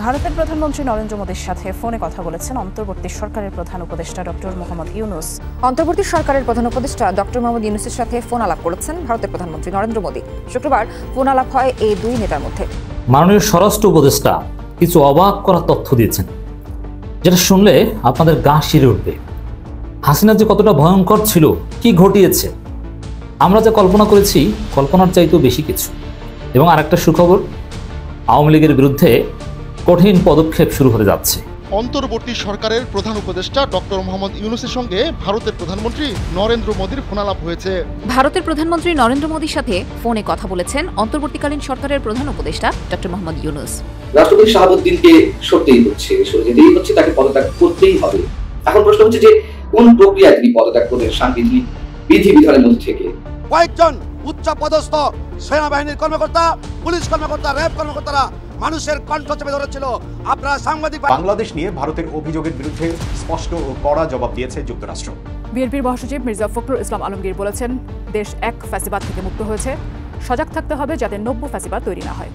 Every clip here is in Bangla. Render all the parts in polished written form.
ভারতের প্রধানমন্ত্রী নরেন্দ্র মোদীর সাথে ফোনে কথা বলেছেন অন্তর্বর্তী সরকারের প্রধান উপদেষ্টা ডক্টর মোহাম্মদ ইউনুস। অন্তর্বর্তী সরকারের প্রধান উপদেষ্টা ডক্টর মোহাম্মদ ইউনুসের সাথে ফোন আলাপ করেছেন ভারতের প্রধানমন্ত্রী নরেন্দ্র মোদী। শুক্রবার ফোন আলাপ হয় এই দুই নেতার মধ্যে। মাননীয় স্বরাষ্ট্র উপদেষ্টা কিছু অবাক করা তথ্য দিয়েছেন, যেটা শুনলে আপনাদের গা শিরে উঠবে। হাসিনা যে কতটা ভয়ঙ্কর ছিল, কি ঘটিয়েছে, আমরা যা কল্পনা করেছি কল্পনার চাইতেও বেশি কিছু। এবং আরেকটা সুখবর, আওয়ামী লীগের বিরুদ্ধে কঠিন পদক্ষেপ শুরু হতে যাচ্ছে। অন্তর্বর্তী সরকারের প্রধান উপদেষ্টা ডক্টর মোহাম্মদ ইউনুসের সঙ্গে ভারতের প্রধানমন্ত্রী নরেন্দ্র মোদীর ফোনালাপ হয়েছে। ভারতের প্রধানমন্ত্রী নরেন্দ্র মোদীর সাথে ফোনে কথা বলেছেন অন্তর্বর্তীকালীন সরকারের প্রধান উপদেষ্টা ডক্টর মোহাম্মদ ইউনুস। রাষ্ট্রপতি শাহাবুদ্দিনকে সরতেই হচ্ছে, সরে যেতেই হচ্ছে, তাকে পদত্যাগ করতেই হবে। এখন প্রশ্ন হচ্ছে যে কোন প্রক্রিয়ায় তিনি পদত্যাগ করবেন, সাংবিধানিক বিধিবিধানের মধ্যে থেকে। কয়েকজন উচ্চ পদস্থ সেনাবাহিনীর কর্মকর্তা, পুলিশ কর্মকর্তা, র্যাব কর্মকর্তারা মানুষের কণ্ঠ চেপে ধরেছিল। আপনারা সাংবাদিক বাংলাদেশ নিয়ে ভারতের অভিযোগের বিরুদ্ধে স্পষ্ট ও কড়া জবাব দিয়েছে যুক্তরাষ্ট্র। বিএনপির মহাসচিব মির্জা ফখরুল ইসলাম আলমগীর বলেছেন, দেশ এক ফ্যাসিবাদ থেকে মুক্ত হয়েছে, সজাগ থাকতে হবে যাতে নব্য ফ্যাসিবাদ তৈরি না হয়।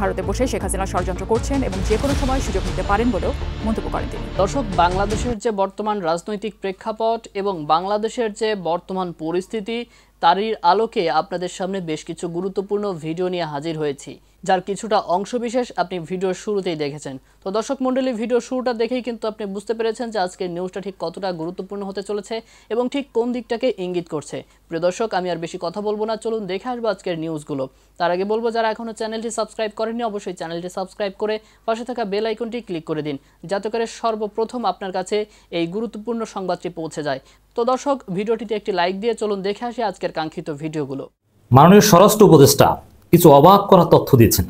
ভারতে বসে শেখ হাসিনা ষড়যন্ত্র করছেন এবং যে কোনো সময় সুযোগ নিতে পারেন বলেও মন্তব্য করেন তিনি। দর্শক, বাংলাদেশের যে বর্তমান রাজনৈতিক প্রেক্ষাপট এবং বাংলাদেশের যে বর্তমান পরিস্থিতি, তারই আলোকে আপনাদের সামনে বেশ কিছু গুরুত্বপূর্ণ ভিডিও নিয়ে হাজির হয়েছি, যার কিছুটা অংশবিশেষ আপনি ভিডিওর শুরুতেই দেখেছেন। তো দর্শক মণ্ডলী, ভিডিওর শুরুটা দেখেই কিন্তু আপনি বুঝতে পেরেছেন যে আজকের নিউজটা ঠিক কতটা গুরুত্বপূর্ণ হতে চলেছে এবং ঠিক কোন দিকটাকে ইঙ্গিত করছে। প্রিয় দর্শক, আমি আর বেশি কথা বলবো না, চলুন দেখে আসবো আজকের নিউজগুলো। তার আগে বলবো, যারা এখনও চ্যানেলটি সাবস্ক্রাইব করেননি অবশ্যই চ্যানেলটি সাবস্ক্রাইব করে পাশে থাকা বেল আইকনটি ক্লিক করে দিন, যাতে করে সর্বপ্রথম আপনার কাছে এই গুরুত্বপূর্ণ সংবাদটি পৌঁছে যায়। তো দর্শক, ভিডিওটিতে একটি লাইক দিয়ে চলুন দেখে আসি আজকের কাঙ্ক্ষিত ভিডিওগুলো। মাননীয় স্বরাষ্ট্র উপদেষ্টা কিছু অবাক করা তথ্য দিয়েছেন,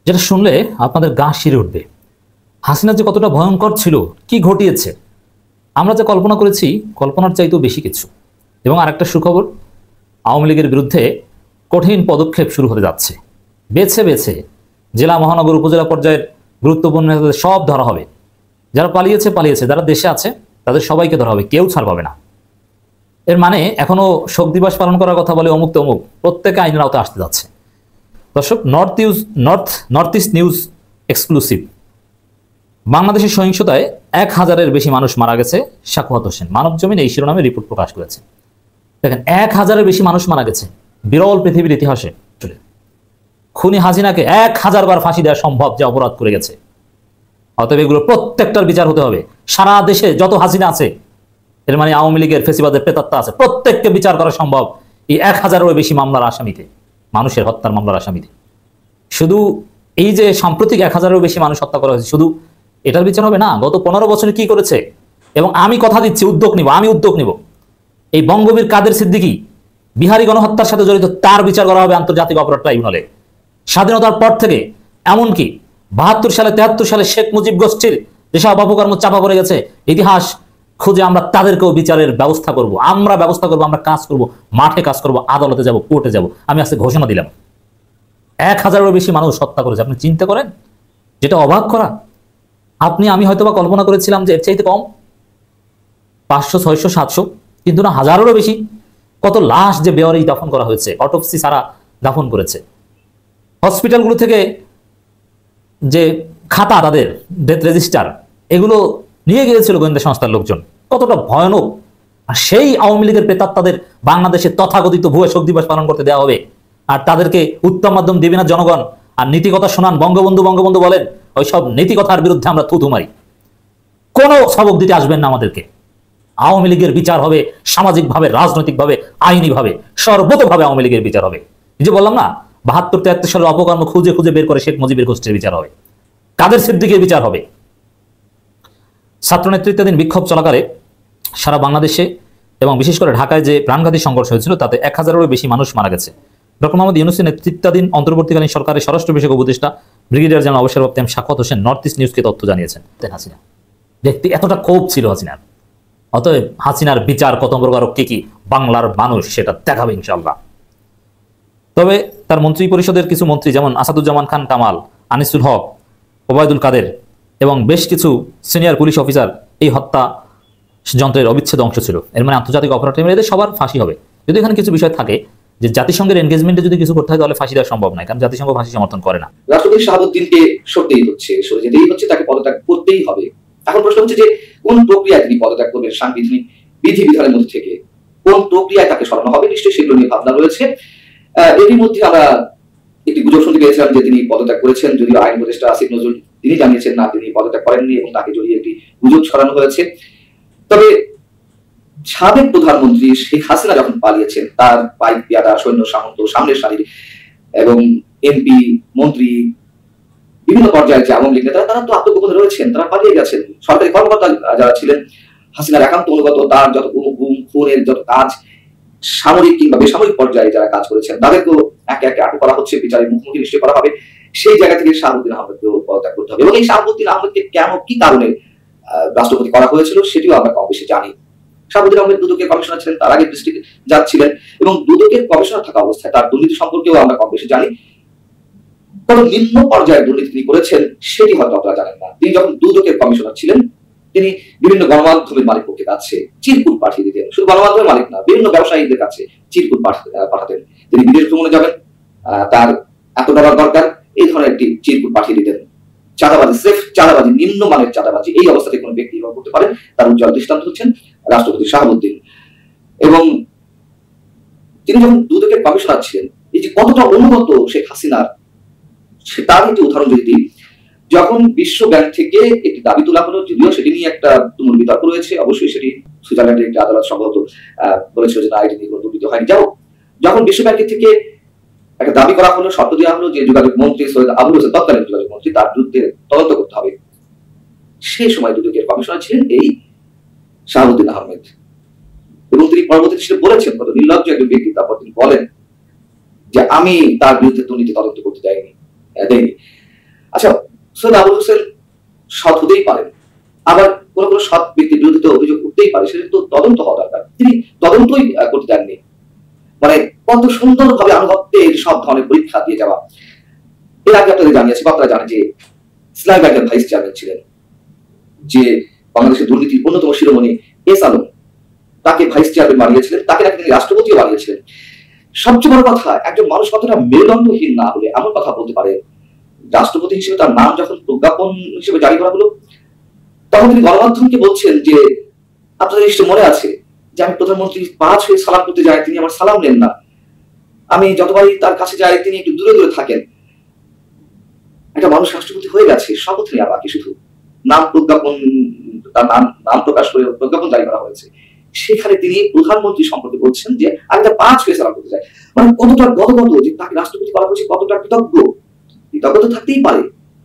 যেটা শুনলে আপনাদের গা শিরে উঠবে। হাসিনা যে কতটা ভয়ঙ্কর ছিল, কি ঘটিয়েছে, আমরা যা কল্পনা করেছি কল্পনার চাইতেও বেশি কিছু। এবং আরেকটা সুখবর, আওয়ামী লীগের বিরুদ্ধে কঠিন পদক্ষেপ শুরু হতে যাচ্ছে। বেছে বেছে জেলা, মহানগর, উপজেলা পর্যায়ের গুরুত্বপূর্ণ নেতাদের সব ধরা হবে। যারা পালিয়েছে, যারা দেশে আছে তাদের সবাইকে ধরা হবে, কেউ ছাড় পাবে না। এর মানে এখনো শোক দিবস পালন করার কথা বলে অমুক তমুক, প্রত্যেকে আইনের আওতায় আসতে যাচ্ছে। দর্শক, নর্থ ইস্ট নিউজ এক্সক্লুসিভ। বাংলাদেশের সহিংসতায় 1000-এর বেশি মানুষ মারা গেছে, সাখাওয়াত হোসেন মানবজমিন এই শিরোনামে রিপোর্ট প্রকাশ করেছে। দেখেন, 1000-এর বেশি মানুষ মারা গেছে, বিরল পৃথিবীর ইতিহাসে। খুনি হাসিনাকে 1000 বার ফাঁসি দেওয়া সম্ভব, যে অপরাধ করে গেছে। অতএব এগুলো প্রত্যেকটার বিচার হতে হবে। সারা দেশে যত হাসিনা আছে, এর মানে আওয়ামী লীগের ফেসিবাদের প্রেতাত্মা আছে, প্রত্যেককে বিচার করা সম্ভব এই 1000-এরও বেশি মামলার আসামিতে, মানুষের হত্যার মামলার আসামিতে। শুধু এই যে সাম্প্রতিক 1000-এরও বেশি মানুষ হত্যা করা হয়েছে, শুধু এটার বিচার হবে না, গত 15 বছরে কি করেছে। এবং আমি কথা দিচ্ছি, আমি উদ্যোগ নিব, এই বঙ্গবীর কাদের সিদ্দিকী বিহারি গণহত্যার সাথে জড়িত, তার বিচার করা হবে আন্তর্জাতিক অপরাধ ট্রাইব্যুনালে। স্বাধীনতার পর থেকে এমনকি 72 সালে 73 সালে শেখ মুজিব গোষ্ঠীর যেসব অপকর্ম চাপা পড়ে গেছে, ইতিহাস খুঁজে আমরা তাদেরকেও বিচারের ব্যবস্থা করব। আমরা কাজ করব, মাঠে কাজ করব, আদালতে যাব, কোর্টে যাব। আমি আজকে ঘোষণা দিলাম, 1000-এরও বেশি মানুষ হত্যা করেছে। আপনি চিন্তা করেন, যেটা অবাক করা। আমি হয়তো বা কল্পনা করেছিলাম যে এর চাইতে কম, 500, 600, 700, কিন্তু না, 1000-এরও বেশি। কত লাশ যে বেওয়ারি দাফন করা হয়েছে, অটোপসি ছাড়া দাফন করেছে। হসপিটালগুলো থেকে যে খাতা, তাদের ডেথ রেজিস্টার, এগুলো নিয়ে গিয়েছিল গোয়েন্দা সংস্থার লোকজন। কতটা ভয়ানক। আর সেই আওয়ামী লীগের প্রেতাত্মাদের বাংলাদেশে তথাকথিত ভুয়া শোক দিবস পালন করতে দেওয়া হবে, আর তাদেরকে উত্তম মাধ্যম দিবে না জনগণ। আর নীতিকথা শোনান, বঙ্গবন্ধু বলেন, ওই সব নীতিকথার বিরুদ্ধে আমরা থুতু মারি। কোনো সবক দিতে আসবেন না আমাদেরকে। আওয়ামী লীগের বিচার হবে সামাজিকভাবে, রাজনৈতিকভাবে, আইনিভাবে, সর্বতভাবে আওয়ামী লীগের বিচার হবে। এই যে বললাম না, 72-73 সালের অপকর্ম খুঁজে বের করে শেখ মুজিবের গোষ্ঠীর বিচার হবে, কাদের সিদ্দিকীর বিচার হবে। ছাত্র নেতৃত্বাধীন বিক্ষোভ চলাকালে সারা বাংলাদেশে এবং বিশেষ করে ঢাকায় যে প্রাণঘাতী সংঘর্ষ হয়েছিল, তাতে 1000-এরও বেশি মানুষ মারা গেছে। ডক্টর মোহাম্মদ ইউনুসের নেতৃত্বাধীন অন্তর্বর্তীকালীন সরকারের স্বরাষ্ট্র বিষয়ক উপদেষ্টা ব্রিগেডিয়ার জেনারেল অবসরপ্রাপ্ত সাখাওয়াত হোসেন নর্থ ইস্ট নিউজকে তথ্য জানিয়েছেন। হাসিনা দেখতে এতটা ক্ষোভ ছিল হাসিনার, অতএব হাসিনার বিচার কত প্রকার কি বাংলার মানুষ সেটা দেখাবে ইনশাআল্লাহ। তবে তার মন্ত্রী পরিষদের কিছু মন্ত্রী, যেমন আসাদুজ্জামান খান কামাল, আনিসুল হক, ওবায়দুল কাদের এবং বেশ কিছু সিনিয়র পুলিশ অফিসার এই হত্যা যন্ত্রের অবিচ্ছেদ্য অংশ ছিল। এর মানে আন্তর্জাতিক অপরাধ ট্রাইব্যুনালে সবার ফাঁসি হবে। যদি এখানে কিছু বিষয় থাকে, যে জাতিসংঘের এনগেজমেন্টে যদি কিছু করতে হয় তাহলে ফাঁসি দেওয়া সম্ভব নয়, কারণ জাতিসংঘ ফাঁসি সমর্থন করে না। রাষ্ট্রপতি শাহাবুদ্দিনকে সরতেই হচ্ছে, সরে যেতেই হচ্ছে, তাকে পদত্যাগ করতেই হবে। এখন প্রশ্ন হচ্ছে যে কোন প্রক্রিয়ায় তিনি পদত্যাগ করবেন, সাংবিধানিক বিধিবিধানের মধ্যে থেকে কোন প্রক্রিয়ায় তাকে সরানো হবে, নিশ্চয়ই সেগুলো নিয়ে ভাবনা রয়েছে। এরই মধ্যে আমরা একটি গুজব শুনতে পেয়েছিলাম যে তিনি পদত্যাগ করেছেন, যদিও আইন উপদেষ্টা আসিফ নজরুল তিনি জানিয়েছেন না, তিনি পদত্যাগ করেননি এবং তাকে জড়িয়ে একটি গুজব ছড়ানো হয়েছে। তবে সাবেক প্রধানমন্ত্রী শেখ হাসিনা যখন পালিয়েছেন, তার পাইক পেয়াদা সৈন্য সামন্ত সামনের সারির এবং এমপি মন্ত্রী বিভিন্ন পর্যায়ে যে আওয়ামী লীগ নেতারা, তারা তো আত্মগোপনে রয়েছেন, তারা পালিয়ে গেছেন। সরকারি কর্মকর্তা যারা ছিলেন হাসিনার একান্ত অনুগত, তার যত গুম খুনের যত কাজ সামরিক কিংবা বেসামরিক পর্যায়ে যারা কাজ করেছেন, তাদেরকেও একে একে আটক করা হচ্ছে, বিচারের মুখোমুখি নিশ্চয় করা হবে। সেই জায়গা থেকে শাহাবুদ্দিন আহমেদকেও পদত্যাগ করতে হবে এবং এই শাহাবুদ্দিন আহমেদকে কেন, কি কারণে রাষ্ট্রপতি করা হয়েছিল সেটিও আমরা কম বেশি জানি। শাহাবুদ্দিন আহমেদ দুদকের কমিশনার ছিলেন, তার আগে ডিস্ট্রিক্ট জাজ ছিলেন এবং দুদকের কমিশনার থাকা অবস্থায় তার দুর্নীতি সম্পর্কেও আমরা কম বেশি জানি। কত নিম্ন পর্যায়ে দুর্নীতি তিনি করেছেন সেটি হয়তো আপনারা জানেন না। তিনি যখন দুদকের কমিশনার ছিলেন, তিনি বিভিন্ন গণমাধ্যমের মালিক পক্ষের কাছে চিরকুট পাঠিয়ে দিতেন। শুধু গণমাধ্যমের মালিক না, বিভিন্ন ব্যবসায়ীদের কাছে চিরকুট পাঠাতেন। তিনি বিদেশ ভ্রমণে যাবেন, তার এত ডলার দরকার, এই ধরনের একটি চিরকুট পাঠিয়ে দিতেন। চাঁদাবাজি, স্রেফ চাঁদাবাজি, নিম্নমানের চাঁদাবাজি, এই অবস্থাতে কোনো ব্যক্তি করতে পারেন, তার উজ্জ্বল দৃষ্টান্ত হচ্ছেন রাষ্ট্রপতি শাহাবুদ্দিন। এবং তিনি যখন দুদকের কমিশনার ছিলেন, এই যে কতটা অনুগত শেখ হাসিনার, তার একটি উদাহরণ যদি দিই, যখন বিশ্ব ব্যাংক থেকে একটি দাবি তোলা হলো, যদিও সেটি নিয়ে একটা তুমুল বিতর্ক রয়েছে, অবশ্যই সেটি সুইজারল্যান্ডের একটি আদালত সম্ভবত বলেছিল যে না, এটি নিয়ে কোনো দুর্নীতি হয়নি। যাও, যখন বিশ্ব ব্যাংকের থেকে একটা দাবি করা হলো, শর্ত দেওয়া হলো যে যোগাযোগ মন্ত্রী সৈয়দ আবুল হোসেন, তৎকালীন যোগাযোগ মন্ত্রী, তার বিরুদ্ধে তদন্ত করতে হবে। সেই সময় দুদকের কমিশনার ছিলেন এই শাহাবুদ্দিন আহমেদ এবং তিনি পরবর্তীতে সেটা বলেছেন, কত নির্লজ্জ একজন ব্যক্তি। তারপর তিনি বলেন যে আমি তার বিরুদ্ধে দুর্নীতি তদন্ত করতে দেয়নি। আচ্ছা, সৈয়দ আবুল হোসেন সৎ হতেই পারেন, আবার কোন কোন সৎ ব্যক্তির বিরুদ্ধে অভিযোগ উঠতেই পারে, সেটা তো তদন্ত হওয়া দরকার। তিনি তদন্তই করতে দেননি। মানে কত সুন্দরভাবে আনুগত্যের সব ধরনের পরীক্ষা দিয়ে যাওয়া। এর আগে আপনাদের জানিয়েছি, আপনারা জানেন যে ইসলামী ব্যাংকের ভাইস চেয়ারম্যান ছিলেন, যে বাংলাদেশের দুর্নীতির অন্যতম শিরোমণি এস আলম, তাকে ভাইস চেয়ারম্যান বানিয়েছিলেন, তাকে নাকি তিনি রাষ্ট্রপতিও বানিয়েছিলেন। সবচেয়ে বড় কথা, একজন মানুষ কতটা মেরুদণ্ডহীন না হলে এমন কথা বলতে পারে। রাষ্ট্রপতি হিসেবে তার নাম যখন প্রজ্ঞাপন হিসেবে জারি করা হলো, তখন তিনি গণমাধ্যমকে বলছেন যে আপনাদের নিশ্চয় মনে আছে যে আমি প্রধানমন্ত্রী পা ছুঁয়ে সালাম করতে যাই, তিনি আমার সালাম নেন না, আমি যতবারই তার কাছে যাই তিনি একটু দূরে দূরে থাকেন। একটা মানুষ রাষ্ট্রপতি হয়ে গেছে, শপথ নেওয়া বাকি, শুধু নাম প্রজ্ঞাপন, তার নাম প্রকাশ করে প্রজ্ঞাপন জারি করা হয়েছে, সেখানে তিনি প্রধানমন্ত্রী সম্পর্কে বলছেন যে আমি তার পা ছুঁয়ে সালাম করতে যাই। মানে কতটা গদগদ যে তাকে রাষ্ট্রপতি করা হয়েছে, কতটা কৃতজ্ঞ তো থাকতেই পারে।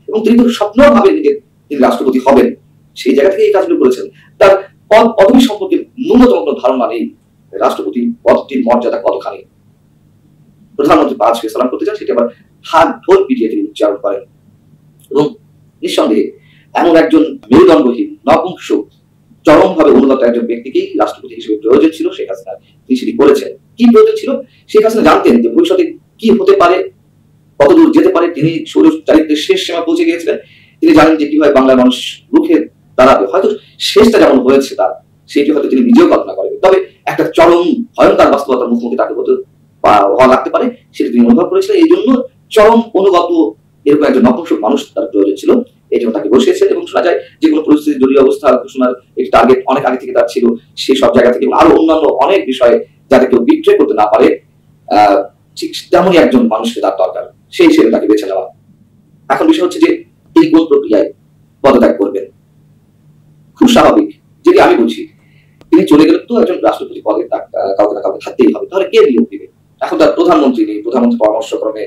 এবং তিনি তো স্বপ্নও ভাবেন যে তিনি রাষ্ট্রপতি হবেন, সেই জায়গা থেকে এই কাজগুলো করেছেন। তার পদবী সম্পর্কে ন্যূনতম কোনো ধারণা নেই, রাষ্ট্রপতি পদটির মর্যাদা কতখানি। প্রধানমন্ত্রী পা ছুঁয়ে সালাম করতে চান, সেটা আবার হাত ঢোল পিটিয়ে তিনি উচ্চারণ করেন। এবং নিঃসন্দেহে এমন একজন মেরুদণ্ডহীন, নপুংসক, চরমভাবে অনুগত একজন ব্যক্তিকেই রাষ্ট্রপতি হিসেবে প্রয়োজন ছিল শেখ হাসিনা। তিনি সেটি করেছেন। কি প্রয়োজন ছিল? শেখ হাসিনা জানতেন যে ভবিষ্যতে কি হতে পারে, কতদূর যেতে পারে। তিনি স্বৈরচারিত্বের শেষ সীমা পৌঁছে গিয়েছিলেন। তিনি জানেন যে কিভাবে বাংলার মানুষ রুখে দাঁড়াবে। হয়তো শেষটা যেমন হয়েছে তার, সেটি হয়তো তিনি নিজেও কল্পনা করেন। তবে একটা চরম ভয়ঙ্কর বাস্তবতার মুখোমুখি তাকে হতে হওয়া লাগতে পারে, সেটা তিনি অনুভব করেছিলেন। এই জন্য চরম অনুগত এরকম একজন নপুংসক মানুষ তার প্রয়োজন ছিল, এই জন্য তাকে বসিয়েছেন। এবং শোনা যায় যে কোনো পরিস্থিতি, জরুরি অবস্থা ঘোষণার একটি টার্গেট অনেক আগে থেকে তার ছিল, সেই সব জায়গা থেকে আরো অন্যান্য অনেক বিষয়ে যাতে কেউ বিট্রে করতে না পারে, ঠিক তেমনই একজন মানুষকে তার দরকার, সেই হিসেবে তাকে বেছে নেওয়া। এখন বিষয় হচ্ছে যে তিনি কোন প্রক্রিয়ায় পদত্যাগ করবেন। খুব স্বাভাবিক, যদি আমি বলছি তিনি চলে গেলে তো একজন রাষ্ট্রপতি পদে কাউকে না কাউকে থাকতেই হবে, তাহলে কে নিয়োগ দিবে? এখন তার প্রধানমন্ত্রী নেই, প্রধানমন্ত্রী পরামর্শক্রমে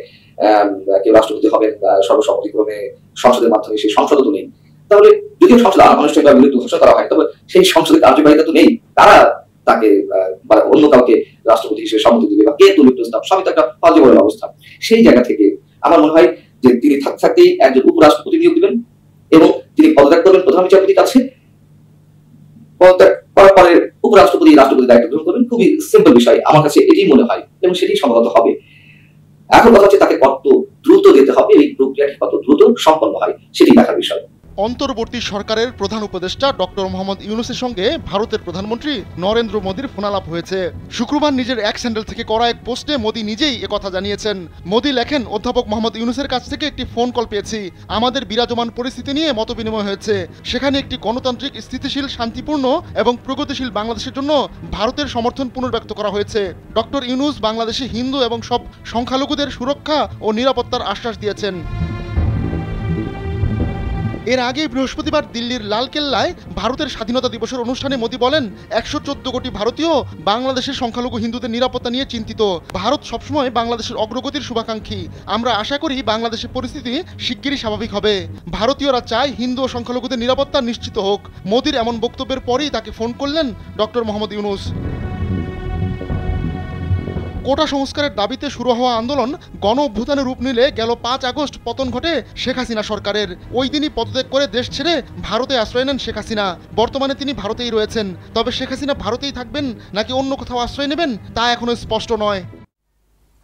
কেউ রাষ্ট্রপতি হবেন, সর্বসম্মতিক্রমে সংসদের মাধ্যমে সেই সংসদ তো নেই। তাহলে যদিও সংসদ আনুষ্ঠানিকভাবে বিরুদ্ধে ঘোষণা করা হয়, তবে সেই সংসদের কার্যবাহিতা তো নেই। তারা তাকে অন্য কাউকে রাষ্ট্রপতি হিসেবে সম্মতি দিবে বা কে তুলে প্রস্তাব, সবই তো একটা অজবরের অবস্থা। সেই জায়গা থেকে আমার মনে হয় যে তিনি থাকতেই একজন উপরাষ্ট্রপতি নিয়োগ দিবেন এবং তিনি পদত্যাগ করবেন প্রধান বিচারপতির কাছে। পদত্যাগ করার পরে উপরাষ্ট্রপতি রাষ্ট্রপতি দায়িত্ব গ্রহণ করবেন। খুবই সিম্পল বিষয়, আমার কাছে এটাই মনে হয় এবং সেটাই সম্ভবত হবে। এখন কথা হচ্ছে তাকে কত দ্রুত যেতে হবে, এই প্রক্রিয়াটি কত দ্রুত সম্পন্ন হয় সেটি দেখার বিষয়। অন্তর্বর্তী সরকারের প্রধান উপদেষ্টা ডক্টর মোহাম্মদ ইউনূসের সঙ্গে ভারতের প্রধানমন্ত্রী নরেন্দ্র মোদীর ফোনালাপ হয়েছে। শুক্রবার নিজের এক্স হ্যান্ডেল থেকে করা এক পোস্টে মোদী নিজেই একথা জানিয়েছেন। মোদী লেখেন, অধ্যাপক মোহাম্মদ ইউনূসের কাছ থেকে একটি ফোন কল পেয়েছি। আমাদের বিরাজমান পরিস্থিতি নিয়ে মতবিনিময় হয়েছে। সেখানে একটি গণতান্ত্রিক, স্থিতিশীল, শান্তিপূর্ণ এবং প্রগতিশীল বাংলাদেশের জন্য ভারতের সমর্থন পুনর্ব্যক্ত করা হয়েছে। ডক্টর ইউনূস বাংলাদেশে হিন্দু এবং সব সংখ্যালঘুদের সুরক্ষা ও নিরাপত্তার আশ্বাস দিয়েছেন। এর আগে বৃহস্পতিবার দিল্লির লালকেল্লায় ভারতের স্বাধীনতা দিবসের অনুষ্ঠানে মোদী বলেন, 114 কোটি ভারতীয় বাংলাদেশের সংখ্যালঘু হিন্দুদের নিরাপত্তা নিয়ে চিন্তিত। ভারত সবসময় বাংলাদেশের অগ্রগতির শুভাকাঙ্ক্ষী। আমরা আশা করি বাংলাদেশের পরিস্থিতি শিগগিরই স্বাভাবিক হবে। ভারতীয়রা চায় হিন্দু ও সংখ্যালঘুদের নিরাপত্তা নিশ্চিত হোক। মোদীর এমন বক্তব্যের পরেই তাকে ফোন করলেন ডক্টর মোহাম্মদ ইউনূস। কোটা সংস্কারের দাবিতে শুরু হওয়া আন্দোলন গণ অভ্যুত্থানের রূপ নিলে গেল 5 আগস্ট পতন ঘটে শেখ হাসিনা সরকারের। ওই দিনই পদত্যাগ করে দেশ ছেড়ে ভারতে আশ্রয় নেন শেখ হাসিনা। বর্তমানে তিনি ভারতেই রয়েছেন। তবে শেখ হাসিনা ভারতেই থাকবেন নাকি অন্য কোথাও আশ্রয় নেবেন তা এখনো স্পষ্ট নয়।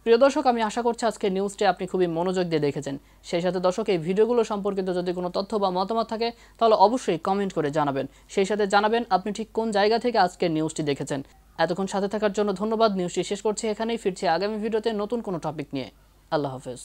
প্রিয় দর্শক, আমি আশা করছি আজকের নিউজটি আপনি খুবই মনোযোগ দিয়ে দেখেছেন। সেই সাথে দর্শক, এই ভিডিওগুলো সম্পর্কিত যদি কোনো তথ্য বা মতামত থাকে তাহলে অবশ্যই কমেন্ট করে জানাবেন। সেই সাথে জানাবেন আপনি ঠিক কোন জায়গা থেকে আজকের নিউজটি দেখেছেন। এতক্ষণ সাথে থাকার জন্য ধন্যবাদ। নিউজটি শেষ করছি এখানেই। ফিরছি আগামী ভিডিওতে নতুন কোনো টপিক নিয়ে। আল্লাহ হাফেজ।